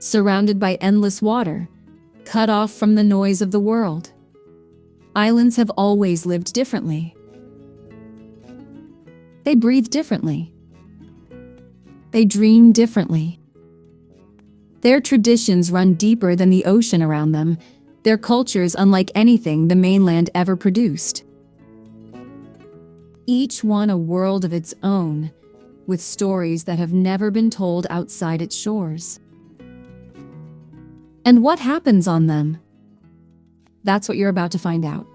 surrounded by endless water, cut off from the noise of the world. Islands have always lived differently. They breathe differently. They dream differently. Their traditions run deeper than the ocean around them, their cultures unlike anything the mainland ever produced. Each one a world of its own, with stories that have never been told outside its shores. And what happens on them? That's what you're about to find out.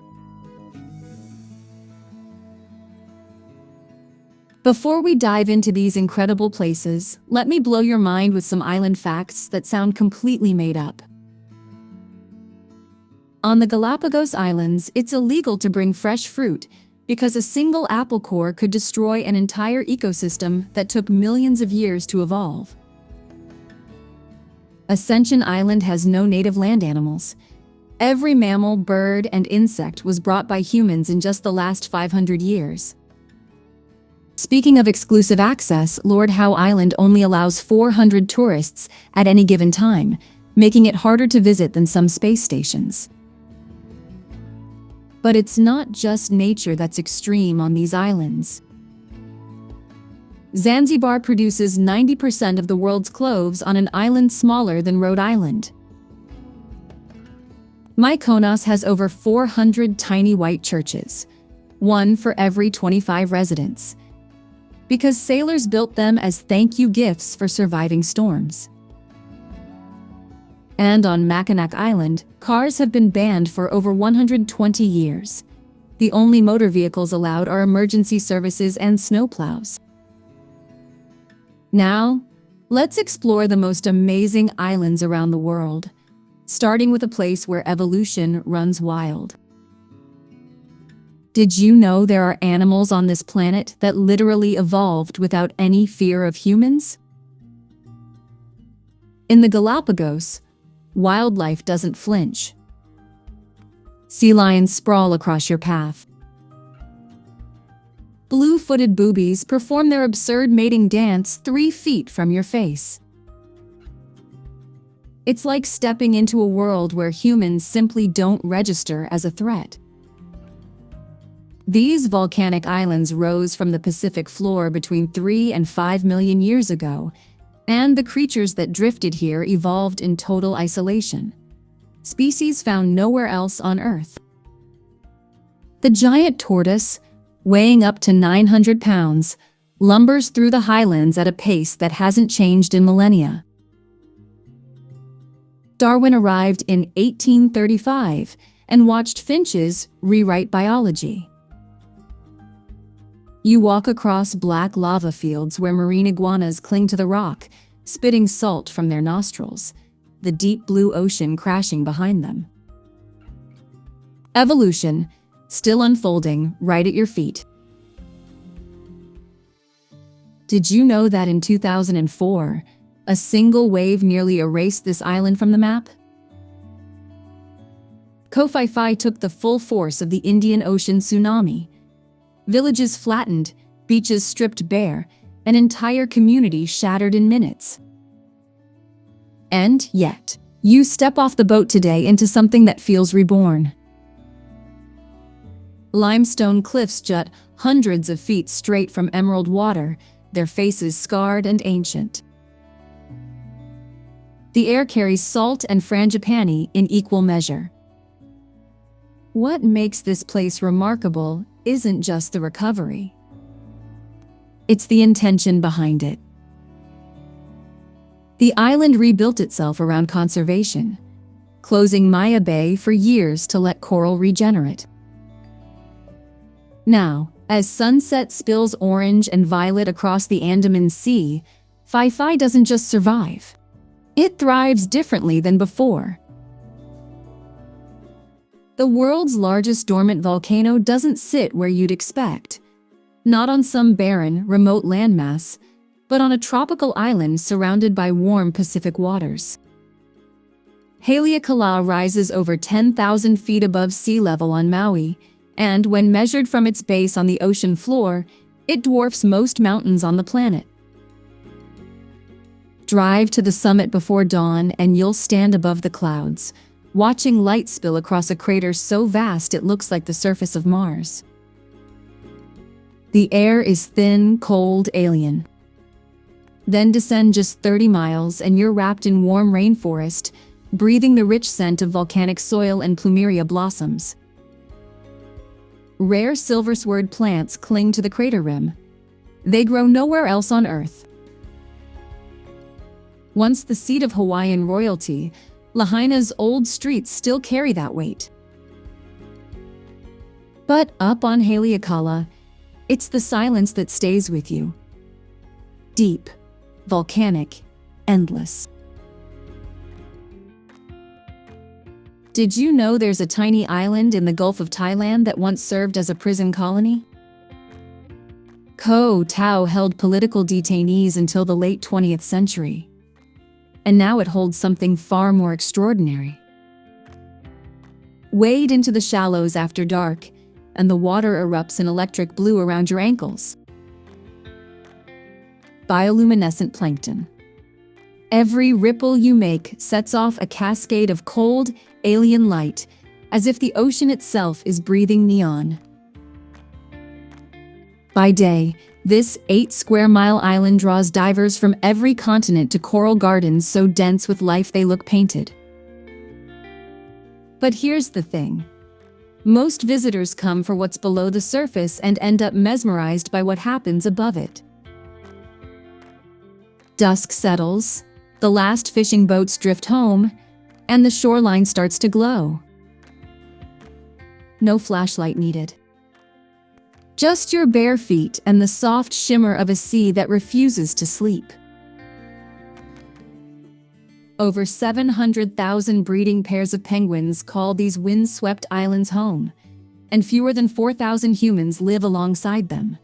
Before we dive into these incredible places, let me blow your mind with some island facts that sound completely made up. On the Galapagos Islands, it's illegal to bring fresh fruit because a single apple core could destroy an entire ecosystem that took millions of years to evolve. Ascension Island has no native land animals. Every mammal, bird, and insect was brought by humans in just the last 500 years. Speaking of exclusive access, Lord Howe Island only allows 400 tourists at any given time, making it harder to visit than some space stations. But it's not just nature that's extreme on these islands. Zanzibar produces 90% of the world's cloves on an island smaller than Rhode Island. Mykonos has over 400 tiny white churches, one for every 25 residents, because sailors built them as thank you gifts for surviving storms. And on Mackinac Island, cars have been banned for over 120 years. The only motor vehicles allowed are emergency services and snowplows. Now, let's explore the most amazing islands around the world, starting with a place where evolution runs wild. Did you know there are animals on this planet that literally evolved without any fear of humans? In the Galapagos, wildlife doesn't flinch. Sea lions sprawl across your path. Blue-footed boobies perform their absurd mating dance 3 feet from your face. It's like stepping into a world where humans simply don't register as a threat. These volcanic islands rose from the Pacific floor between 3 and 5 million years ago, and the creatures that drifted here evolved in total isolation. Species found nowhere else on Earth. The giant tortoise, weighing up to 900 pounds, lumbers through the highlands at a pace that hasn't changed in millennia. Darwin arrived in 1835 and watched finches rewrite biology. You walk across black lava fields where marine iguanas cling to the rock, spitting salt from their nostrils, the deep blue ocean crashing behind them. Evolution, still unfolding right at your feet. Did you know that in 2004, a single wave nearly erased this island from the map? Koh Phi Phi took the full force of the Indian Ocean tsunami. Villages flattened, beaches stripped bare, an entire community shattered in minutes. And yet, you step off the boat today into something that feels reborn. Limestone cliffs jut hundreds of feet straight from emerald water, their faces scarred and ancient. The air carries salt and frangipani in equal measure. What makes this place remarkable isn't just the recovery. It's the intention behind it. The island rebuilt itself around conservation, closing Maya Bay for years to let coral regenerate. Now, as sunset spills orange and violet across the Andaman Sea, Phi Phi doesn't just survive. It thrives differently than before. The world's largest dormant volcano doesn't sit where you'd expect. Not on some barren, remote landmass, but on a tropical island surrounded by warm Pacific waters. Haleakala rises over 10,000 feet above sea level on Maui, and when measured from its base on the ocean floor, it dwarfs most mountains on the planet. Drive to the summit before dawn and you'll stand above the clouds, watching light spill across a crater so vast it looks like the surface of Mars. The air is thin, cold, alien. Then descend just 30 miles and you're wrapped in warm rainforest, breathing the rich scent of volcanic soil and plumeria blossoms. Rare silver sword plants cling to the crater rim. They grow nowhere else on Earth. Once the seat of Hawaiian royalty, Lahaina's old streets still carry that weight. But up on Haleakala, it's the silence that stays with you. Deep, volcanic, endless. Did you know there's a tiny island in the Gulf of Thailand that once served as a prison colony? Koh Tao held political detainees until the late 20th century. And now it holds something far more extraordinary. Wade into the shallows after dark, and the water erupts in electric blue around your ankles. Bioluminescent plankton. Every ripple you make sets off a cascade of cold, alien light, as if the ocean itself is breathing neon. By day, this 8-square-mile island draws divers from every continent to coral gardens so dense with life they look painted. But here's the thing. Most visitors come for what's below the surface and end up mesmerized by what happens above it. Dusk settles, the last fishing boats drift home, and the shoreline starts to glow. No flashlight needed. Just your bare feet and the soft shimmer of a sea that refuses to sleep. Over 700,000 breeding pairs of penguins call these wind-swept islands home, and fewer than 4,000 humans live alongside them.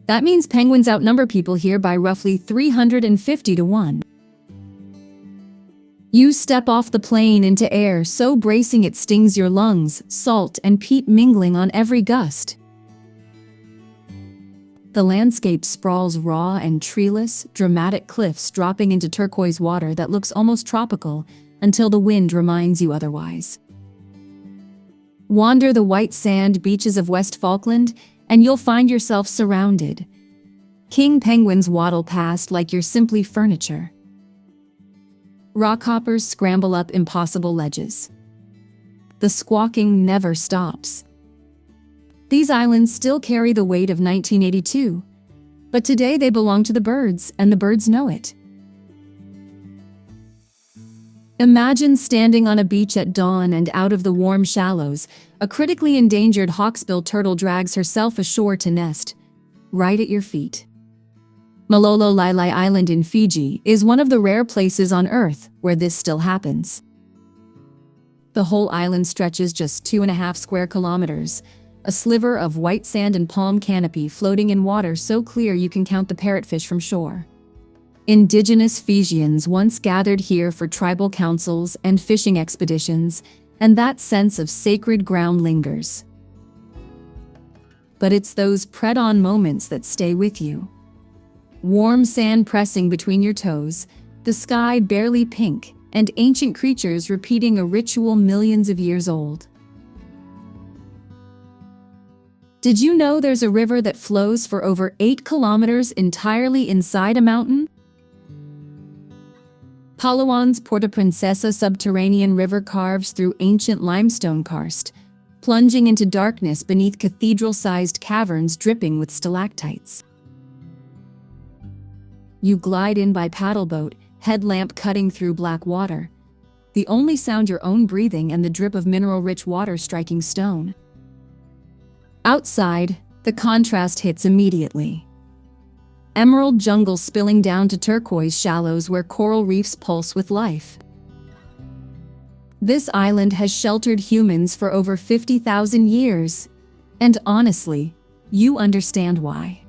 That means penguins outnumber people here by roughly 350 to 1. You step off the plane into air so bracing it stings your lungs, salt and peat mingling on every gust. The landscape sprawls raw and treeless, dramatic cliffs dropping into turquoise water that looks almost tropical until the wind reminds you otherwise. Wander the white sand beaches of West Falkland and you'll find yourself surrounded. King penguins waddle past like you're simply furniture. Rockhoppers scramble up impossible ledges. The squawking never stops. These islands still carry the weight of 1982, but today they belong to the birds, and the birds know it. Imagine standing on a beach at dawn and out of the warm shallows, a critically endangered hawksbill turtle drags herself ashore to nest, right at your feet. Malolo Lailai Island in Fiji is one of the rare places on Earth where this still happens. The whole island stretches just 2.5 square kilometers, a sliver of white sand and palm canopy floating in water so clear you can count the parrotfish from shore. Indigenous Fijians once gathered here for tribal councils and fishing expeditions, and that sense of sacred ground lingers. But it's those pred-on moments that stay with you. Warm sand pressing between your toes, the sky barely pink, and ancient creatures repeating a ritual millions of years old. Did you know there's a river that flows for over 8 kilometers entirely inside a mountain? Palawan's Porta Princesa subterranean river carves through ancient limestone karst, plunging into darkness beneath cathedral-sized caverns dripping with stalactites. You glide in by paddleboat, headlamp cutting through black water, the only sound your own breathing and the drip of mineral-rich water striking stone. Outside, the contrast hits immediately. Emerald jungle spilling down to turquoise shallows where coral reefs pulse with life. This island has sheltered humans for over 50,000 years, and honestly, you understand why.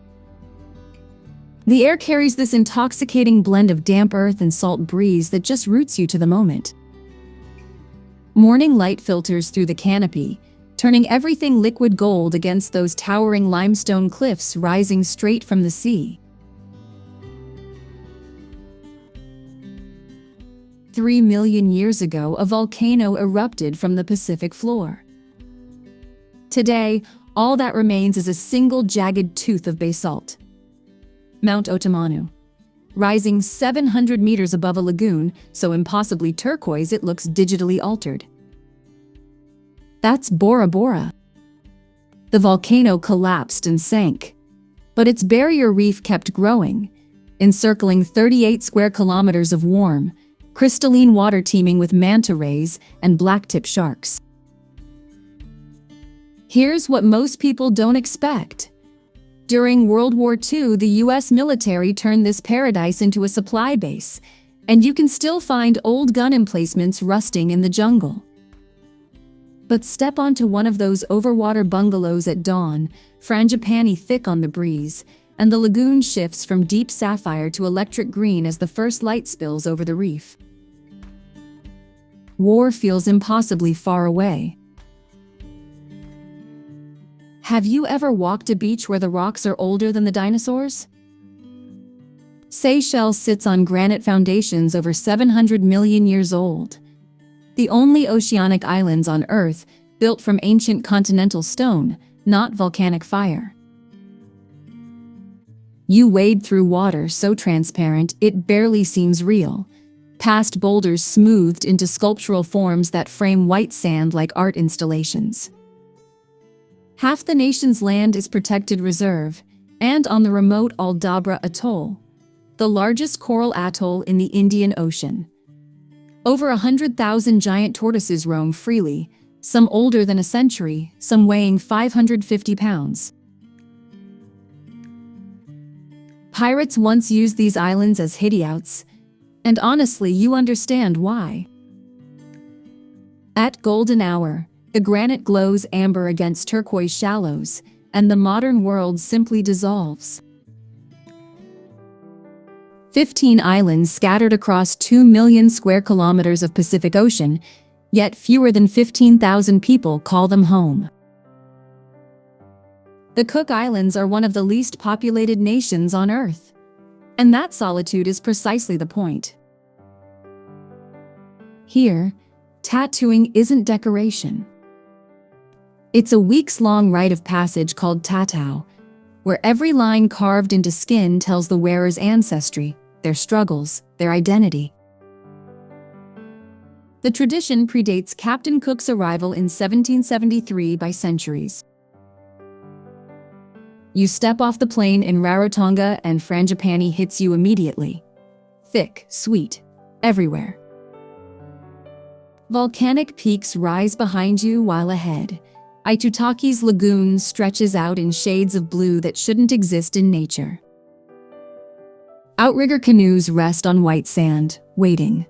The air carries this intoxicating blend of damp earth and salt breeze that just roots you to the moment. Morning light filters through the canopy, turning everything liquid gold against those towering limestone cliffs rising straight from the sea. 3 million years ago, a volcano erupted from the Pacific floor. Today, all that remains is a single jagged tooth of basalt. Mount Otomanu, rising 700 meters above a lagoon, so impossibly turquoise it looks digitally altered. That's Bora Bora. The volcano collapsed and sank, but its barrier reef kept growing, encircling 38 square kilometers of warm, crystalline water teeming with manta rays and blacktip sharks. Here's what most people don't expect. During World War II, the US military turned this paradise into a supply base, and you can still find old gun emplacements rusting in the jungle. But step onto one of those overwater bungalows at dawn, frangipani thick on the breeze, and the lagoon shifts from deep sapphire to electric green as the first light spills over the reef. War feels impossibly far away. Have you ever walked a beach where the rocks are older than the dinosaurs? Seychelles sits on granite foundations over 700 million years old. The only oceanic islands on Earth built from ancient continental stone, not volcanic fire. You wade through water so transparent it barely seems real, past boulders smoothed into sculptural forms that frame white sand like art installations. Half the nation's land is protected reserve, and on the remote Aldabra Atoll, the largest coral atoll in the Indian Ocean. Over 100,000 giant tortoises roam freely, some older than a century, some weighing 550 pounds. Pirates once used these islands as hideouts, and honestly, you understand why. At golden hour, the granite glows amber against turquoise shallows, and the modern world simply dissolves. 15 islands scattered across 2 million square kilometers of Pacific Ocean, yet fewer than 15,000 people call them home. The Cook Islands are one of the least populated nations on Earth, and that solitude is precisely the point. Here, tattooing isn't decoration. It's a weeks-long rite of passage called tatau, where every line carved into skin tells the wearer's ancestry, their struggles, their identity. The tradition predates Captain Cook's arrival in 1773 by centuries. You step off the plane in Rarotonga and frangipani hits you immediately. Thick, sweet, everywhere. Volcanic peaks rise behind you while ahead, Aitutaki's lagoon stretches out in shades of blue that shouldn't exist in nature. Outrigger canoes rest on white sand, waiting.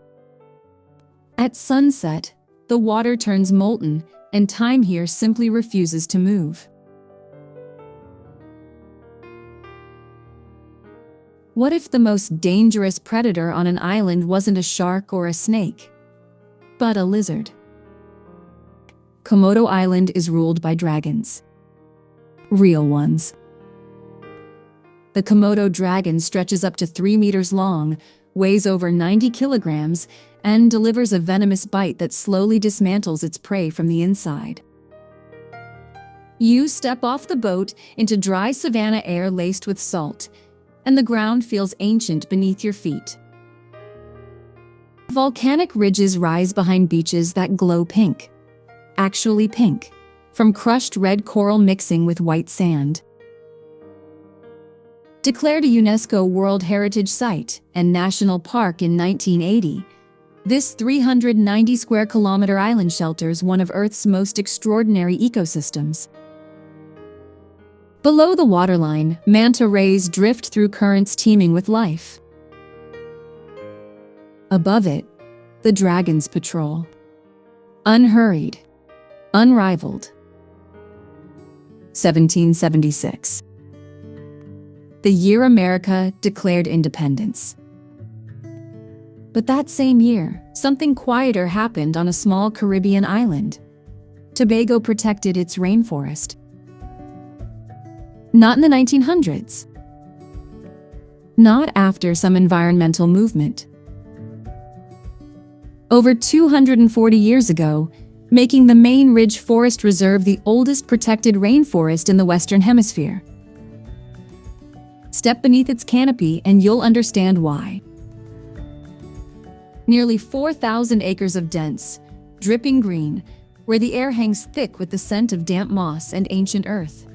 At sunset, the water turns molten, and time here simply refuses to move. What if the most dangerous predator on an island wasn't a shark or a snake, but a lizard? Komodo Island is ruled by dragons. Real ones. The Komodo dragon stretches up to 3 meters long, weighs over 90 kilograms, and delivers a venomous bite that slowly dismantles its prey from the inside. You step off the boat into dry savanna air laced with salt, and the ground feels ancient beneath your feet. Volcanic ridges rise behind beaches that glow pink. Actually pink, from crushed red coral mixing with white sand. Declared a UNESCO World Heritage Site and National Park in 1980, this 390 square kilometer island shelters one of Earth's most extraordinary ecosystems. Below the waterline, manta rays drift through currents teeming with life. Above it, the dragons patrol. Unhurried, unrivaled. 1776. The year America declared independence. But that same year, something quieter happened on a small Caribbean island. Tobago protected its rainforest. Not in the 1900s. Not after some environmental movement. over 240 years ago, making the main Ridge Forest Reserve the oldest protected rainforest in the Western Hemisphere. Step beneath its canopy and you'll understand why. Nearly 4,000 acres of dense, dripping green, where the air hangs thick with the scent of damp moss and ancient earth.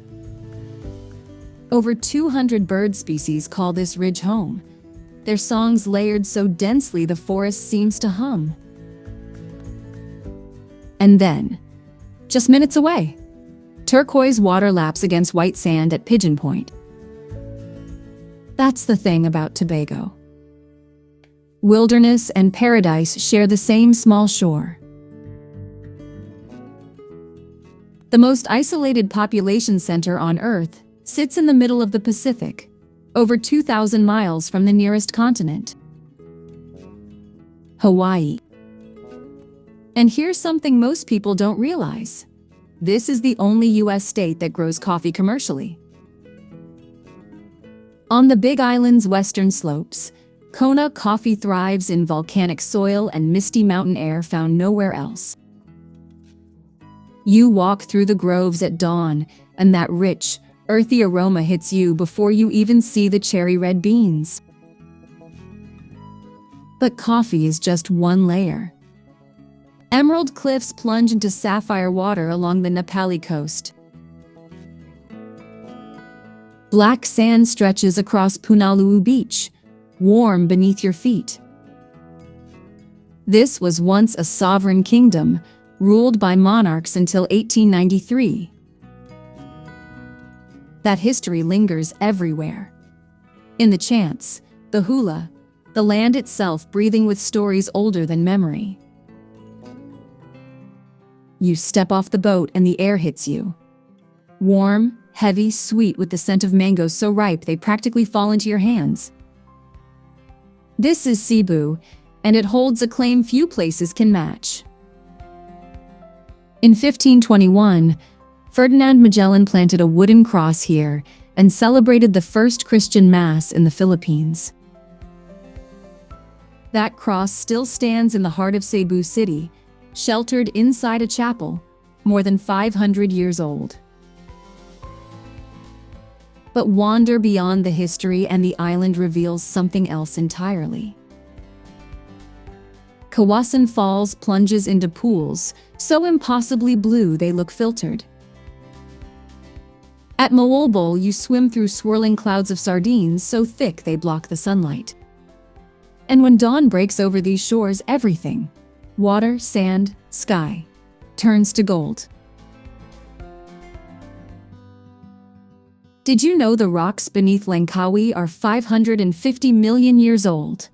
Over 200 bird species call this ridge home, their songs layered so densely the forest seems to hum. And then, just minutes away, turquoise water laps against white sand at Pigeon Point. That's the thing about Tobago. Wilderness and paradise share the same small shore. The most isolated population center on Earth sits in the middle of the Pacific, over 2,000 miles from the nearest continent, Hawaii. And here's something most people don't realize. This is the only U.S. state that grows coffee commercially. On the Big Island's western slopes, Kona coffee thrives in volcanic soil and misty mountain air found nowhere else. You walk through the groves at dawn, and that rich, earthy aroma hits you before you even see the cherry red beans. But coffee is just one layer. Emerald cliffs plunge into sapphire water along the Nepali coast. Black sand stretches across Punaluu Beach, warm beneath your feet. This was once a sovereign kingdom, ruled by monarchs until 1893. That history lingers everywhere. In the chants, the hula, the land itself breathing with stories older than memory. You step off the boat and the air hits you. Warm, heavy, sweet with the scent of mangoes so ripe they practically fall into your hands. This is Cebu, and it holds a claim few places can match. In 1521, Ferdinand Magellan planted a wooden cross here and celebrated the first Christian Mass in the Philippines. That cross still stands in the heart of Cebu City, sheltered inside a chapel, more than 500 years old. But wander beyond the history and the island reveals something else entirely. Kawasan Falls plunges into pools, so impossibly blue they look filtered. At Malolo, you swim through swirling clouds of sardines so thick they block the sunlight. And when dawn breaks over these shores, everything, water, sand, sky, turns to gold. Did you know the rocks beneath Langkawi are 550 million years old?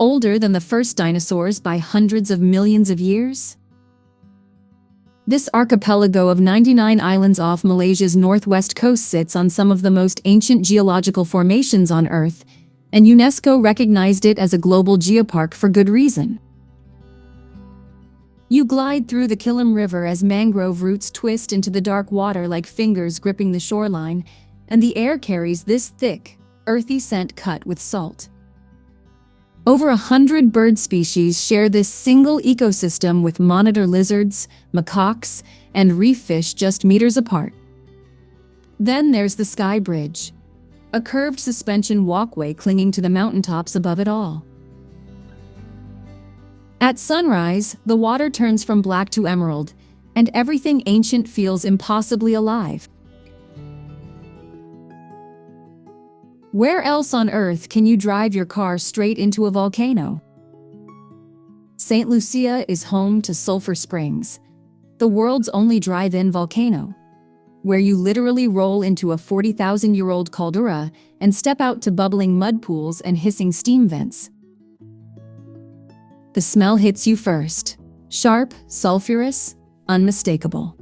Older than the first dinosaurs by hundreds of millions of years? This archipelago of 99 islands off Malaysia's northwest coast sits on some of the most ancient geological formations on Earth, and UNESCO recognized it as a global geopark for good reason. You glide through the Kilim River as mangrove roots twist into the dark water like fingers gripping the shoreline, and the air carries this thick, earthy scent cut with salt. Over 100 bird species share this single ecosystem with monitor lizards, macaques, and reef fish just meters apart. Then there's the Sky Bridge, a curved suspension walkway clinging to the mountaintops above it all. At sunrise, the water turns from black to emerald, and everything ancient feels impossibly alive. Where else on Earth can you drive your car straight into a volcano? St. Lucia is home to Sulphur Springs, the world's only drive-in volcano, where you literally roll into a 40,000-year-old caldera and step out to bubbling mud pools and hissing steam vents. The smell hits you first, sharp, sulfurous, unmistakable.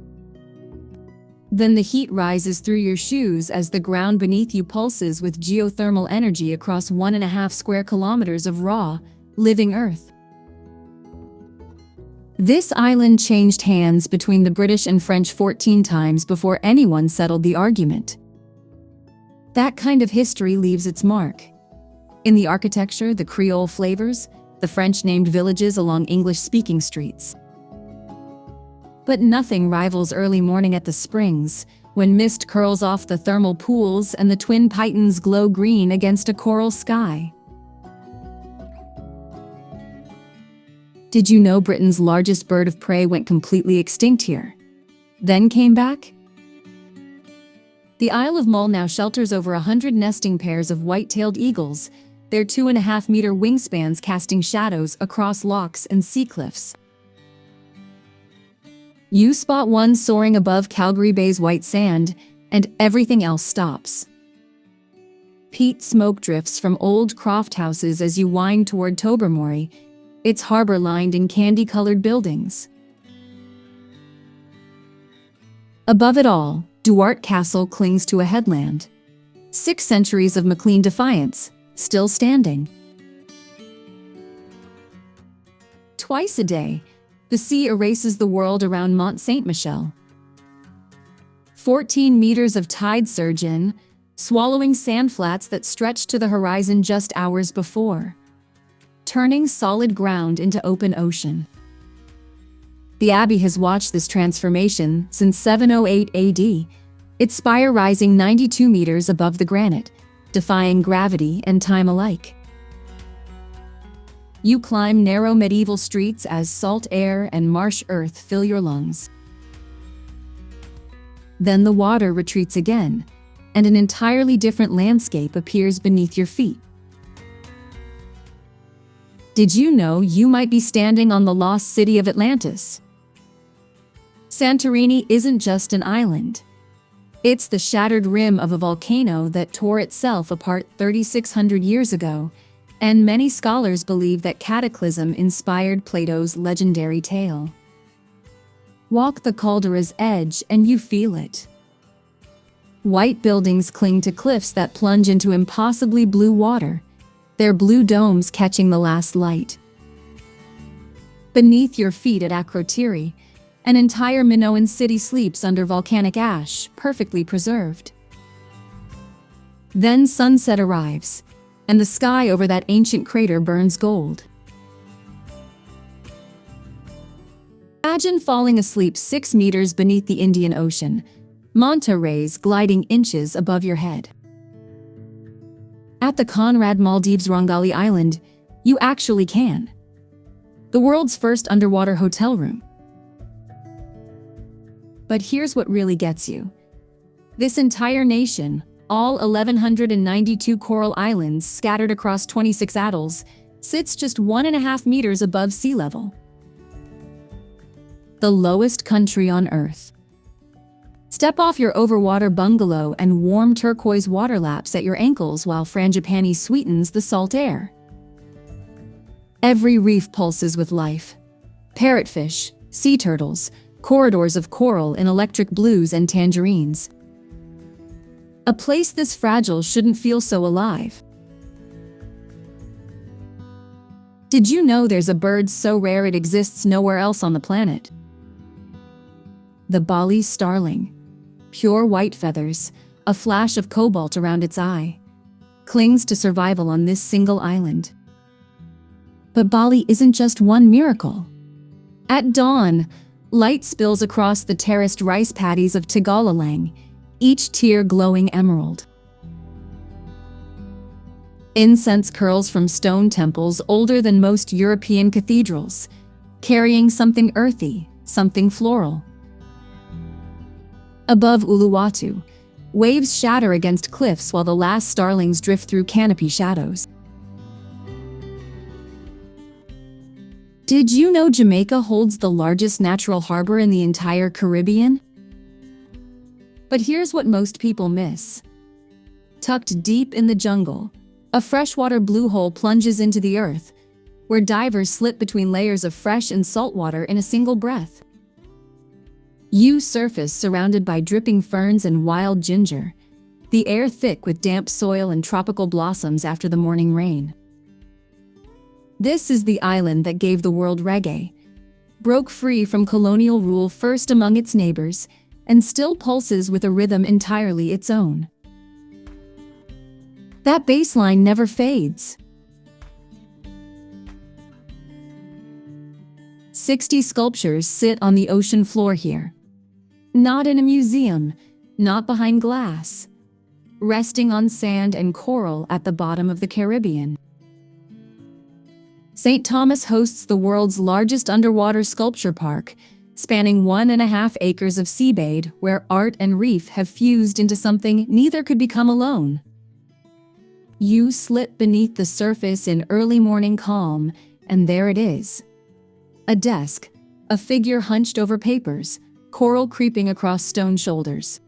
Then the heat rises through your shoes as the ground beneath you pulses with geothermal energy across 1.5 square kilometers of raw, living earth. This island changed hands between the British and French 14 times before anyone settled the argument. That kind of history leaves its mark. In the architecture, the Creole flavors, the French named villages along English-speaking streets. But nothing rivals early morning at the springs, when mist curls off the thermal pools and the twin pythons glow green against a coral sky. Did you know Britain's largest bird of prey went completely extinct here, then came back? The Isle of Mull now shelters over 100 nesting pairs of white-tailed eagles, their 2.5-meter wingspans casting shadows across lochs and sea cliffs. You spot one soaring above Calgary Bay's white sand, and everything else stops. Peat smoke drifts from old croft houses as you wind toward Tobermory, its harbor lined in candy-colored buildings. Above it all, Duarte Castle clings to a headland. 6 centuries of MacLean defiance, still standing. Twice a day, the sea erases the world around Mont Saint-Michel. 14 meters of tide surge in, swallowing sand flats that stretched to the horizon just hours before, turning solid ground into open ocean. The Abbey has watched this transformation since 708 AD, its spire rising 92 meters above the granite, defying gravity and time alike. You climb narrow medieval streets as salt air and marsh earth fill your lungs. Then the water retreats again, and an entirely different landscape appears beneath your feet. Did you know you might be standing on the lost city of Atlantis? Santorini isn't just an island. It's the shattered rim of a volcano that tore itself apart 3,600 years ago, and many scholars believe that cataclysm inspired Plato's legendary tale. Walk the caldera's edge and you feel it. White buildings cling to cliffs that plunge into impossibly blue water, their blue domes catching the last light. Beneath your feet at Akrotiri, an entire Minoan city sleeps under volcanic ash, perfectly preserved. Then sunset arrives, and the sky over that ancient crater burns gold. Imagine falling asleep 6 meters beneath the Indian Ocean, manta rays gliding inches above your head. At the Conrad Maldives Rongali Island, you actually can. The world's first underwater hotel room. But here's what really gets you. This entire nation, all 1,192 coral islands scattered across 26 atolls, sits just 1.5 meters above sea level. The lowest country on Earth. Step off your overwater bungalow and warm turquoise water laps at your ankles while frangipani sweetens the salt air. Every reef pulses with life. Parrotfish, sea turtles, corridors of coral in electric blues and tangerines. A place this fragile shouldn't feel so alive. Did you know there's a bird so rare it exists nowhere else on the planet? The Bali starling. Pure white feathers, a flash of cobalt around its eye, clings to survival on this single island. But Bali isn't just one miracle. At dawn, light spills across the terraced rice paddies of Tegalalang, each tear glowing emerald. Incense curls from stone temples older than most European cathedrals, carrying something earthy, something floral. Above Uluwatu, waves shatter against cliffs while the last starlings drift through canopy shadows. Did you know Jamaica holds the largest natural harbor in the entire Caribbean? But here's what most people miss. Tucked deep in the jungle, a freshwater blue hole plunges into the earth, where divers slip between layers of fresh and salt water in a single breath. You surface surrounded by dripping ferns and wild ginger, the air thick with damp soil and tropical blossoms after the morning rain. This is the island that gave the world reggae, broke free from colonial rule first among its neighbors, and still pulses with a rhythm entirely its own. That bass line never fades. 60 sculptures sit on the ocean floor here. Not in a museum, not behind glass. Resting on sand and coral at the bottom of the Caribbean. St. Thomas hosts the world's largest underwater sculpture park, spanning 1.5 acres of seabed where art and reef have fused into something neither could become alone. You slip beneath the surface in early morning calm, and there it is. A desk, a figure hunched over papers, coral creeping across stone shoulders.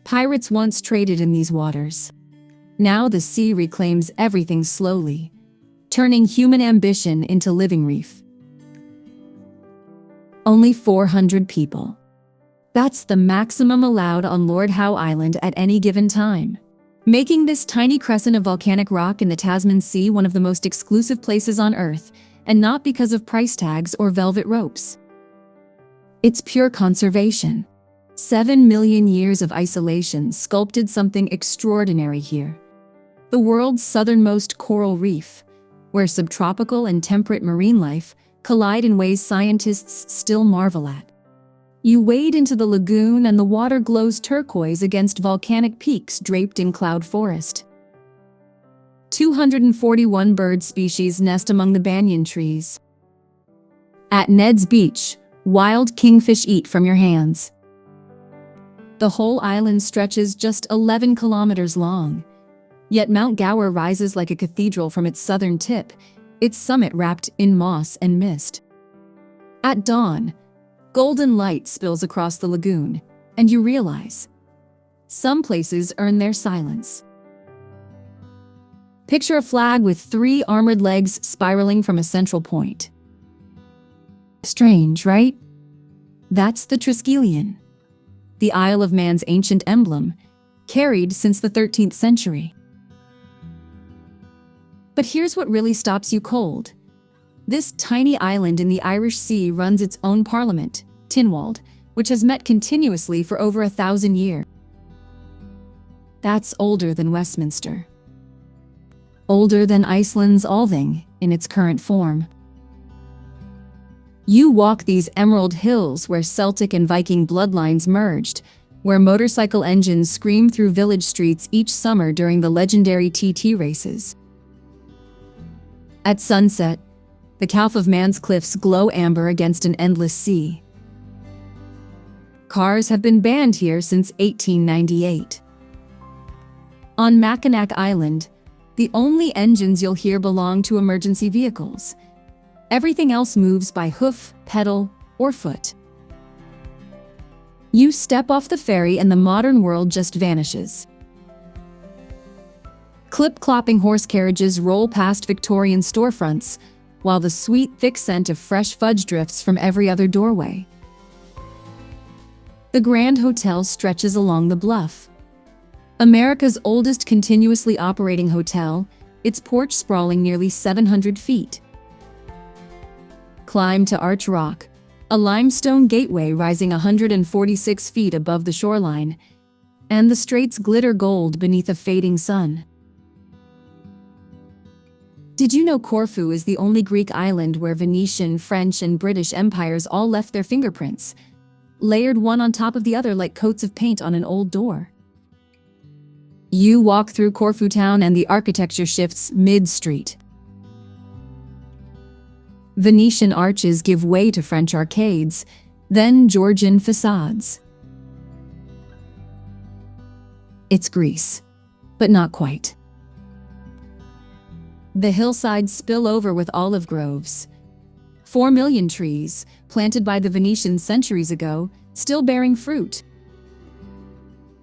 Pirates once traded in these waters. Now the sea reclaims everything slowly, turning human ambition into living reef. Only 400 people. That's the maximum allowed on Lord Howe Island at any given time, making this tiny crescent of volcanic rock in the Tasman Sea one of the most exclusive places on Earth, and not because of price tags or velvet ropes. It's pure conservation. 7 million years of isolation sculpted something extraordinary here. The world's southernmost coral reef, where subtropical and temperate marine life collide in ways scientists still marvel at. You wade into the lagoon and the water glows turquoise against volcanic peaks draped in cloud forest. 241 bird species nest among the banyan trees. At Ned's Beach, wild kingfish eat from your hands. The whole island stretches just 11 kilometers long, yet Mount Gower rises like a cathedral from its southern tip, its summit wrapped in moss and mist. At dawn, golden light spills across the lagoon, and you realize some places earn their silence. Picture a flag with 3 armored legs spiraling from a central point. Strange, right? That's the Triskelion, the Isle of Man's ancient emblem, carried since the 13th century. But here's what really stops you cold. This tiny island in the Irish Sea runs its own parliament, Tynwald, which has met continuously for over 1,000 years. That's older than Westminster. Older than Iceland's Althing in its current form. You walk these emerald hills where Celtic and Viking bloodlines merged, where motorcycle engines scream through village streets each summer during the legendary TT races. At sunset, the Calf of Man's cliffs glow amber against an endless sea. Cars have been banned here since 1898. On Mackinac Island, the only engines you'll hear belong to emergency vehicles. Everything else moves by hoof, pedal, or foot. You step off the ferry and the modern world just vanishes. Clip-clopping horse carriages roll past Victorian storefronts, while the sweet, thick scent of fresh fudge drifts from every other doorway. The Grand Hotel stretches along the bluff. America's oldest continuously operating hotel, its porch sprawling nearly 700 feet. Climb to Arch Rock, a limestone gateway rising 146 feet above the shoreline, and the straits glitter gold beneath a fading sun. Did you know Corfu is the only Greek island where Venetian, French, and British empires all left their fingerprints, layered one on top of the other like coats of paint on an old door? You walk through Corfu town and the architecture shifts mid-street. Venetian arches give way to French arcades, then Georgian facades. It's Greece, but not quite. The hillsides spill over with olive groves. 4 million trees, planted by the Venetians centuries ago, still bearing fruit.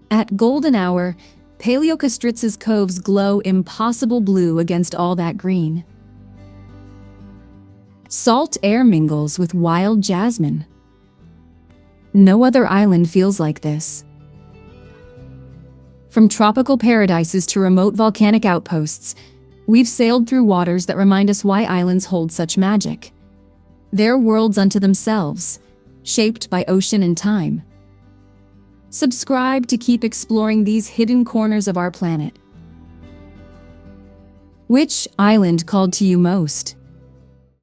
At golden hour, Paleokastritsa's coves glow impossible blue against all that green. Salt air mingles with wild jasmine. No other island feels like this. From tropical paradises to remote volcanic outposts, we've sailed through waters that remind us why islands hold such magic. They're worlds unto themselves, shaped by ocean and time. Subscribe to keep exploring these hidden corners of our planet. Which island called to you most?